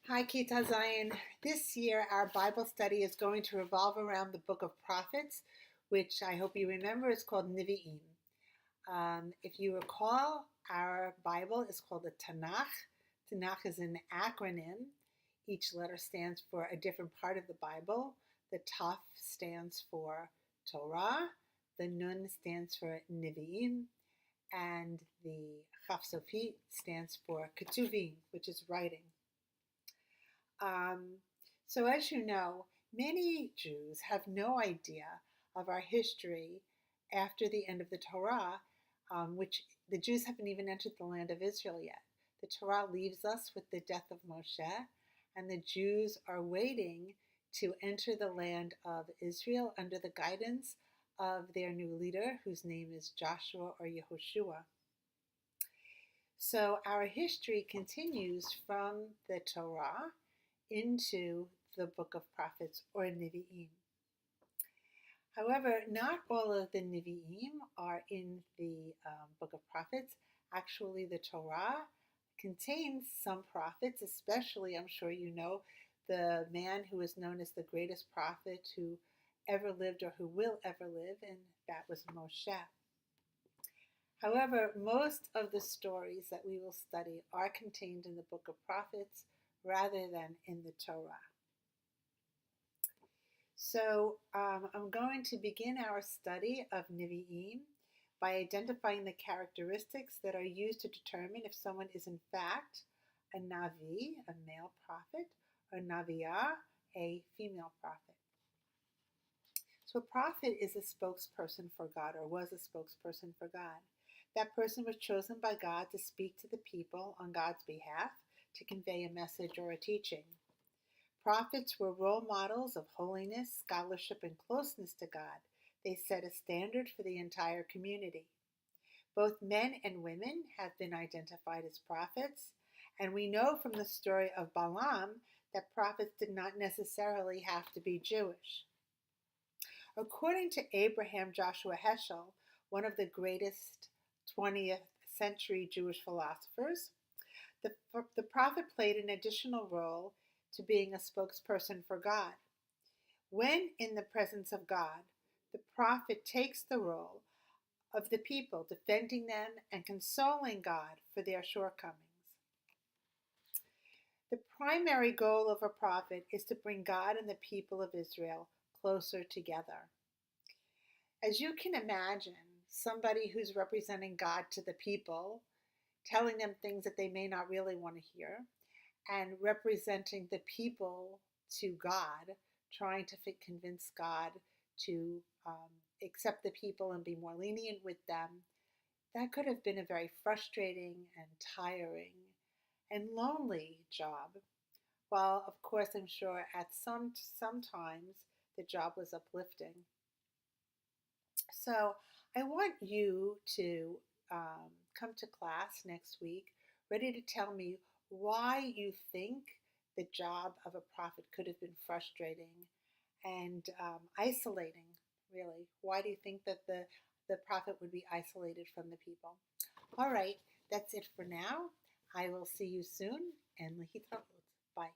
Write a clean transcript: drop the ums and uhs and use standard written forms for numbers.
Hi, Kita Zion. This year, our Bible study is going to revolve around the book of prophets, which I hope you remember is called Niveeyim. If you recall, our Bible is called the Tanakh. Tanakh is an acronym. Each letter stands for a different part of the Bible. The Taf stands for Torah, the Nun stands for Niveeyim, and the Chaf Sofit stands for Ketuvim, which is writing. Um, so, as you know, many Jews have no idea of our history after the end of the Torah, which the Jews haven't even entered the land of Israel yet. The Torah leaves us with the death of Moshe, and the Jews are waiting to enter the land of Israel under the guidance of their new leader, whose name is Joshua or Yehoshua. So, our history continues from the Torah into the book of prophets or Niveeyim. However, not all of the Niveeyim are in the book of prophets. Actually, the Torah contains some prophets, especially, I'm sure you know, the man who is known as the greatest prophet who ever lived or who will ever live, and that was Moshe. However, most of the stories that we will study are contained in the book of prophets rather than in the Torah. So I'm going to begin our study of Niveeyim by identifying the characteristics that are used to determine if someone is in fact a Navi, a male prophet, or Naviah, a female prophet. So a prophet is a spokesperson for God, or was a spokesperson for God. That person was chosen by God to speak to the people on God's behalf, to convey a message or a teaching. Prophets were role models of holiness, scholarship, and closeness to God. They set a standard for the entire community. Both men and women have been identified as prophets, and we know from the story of Balaam that prophets did not necessarily have to be Jewish. According to Abraham Joshua Heschel, one of the greatest 20th century Jewish philosophers, the prophet played an additional role to being a spokesperson for God. When in the presence of God, the prophet takes the role of the people, defending them and consoling God for their shortcomings. The primary goal of a prophet is to bring God and the people of Israel closer together. As you can imagine, somebody who's representing God to the people, telling them things that they may not really want to hear, and representing the people to God, trying to convince God to accept the people and be more lenient with them, that could have been a very frustrating and tiring and lonely job. While, of course, I'm sure at sometimes the job was uplifting. So I want you to come to class next week ready to tell me why you think the job of a prophet could have been frustrating and isolating, really. Why do you think that the prophet would be isolated from the people? All right, that's it for now. I will see you soon, and Bye.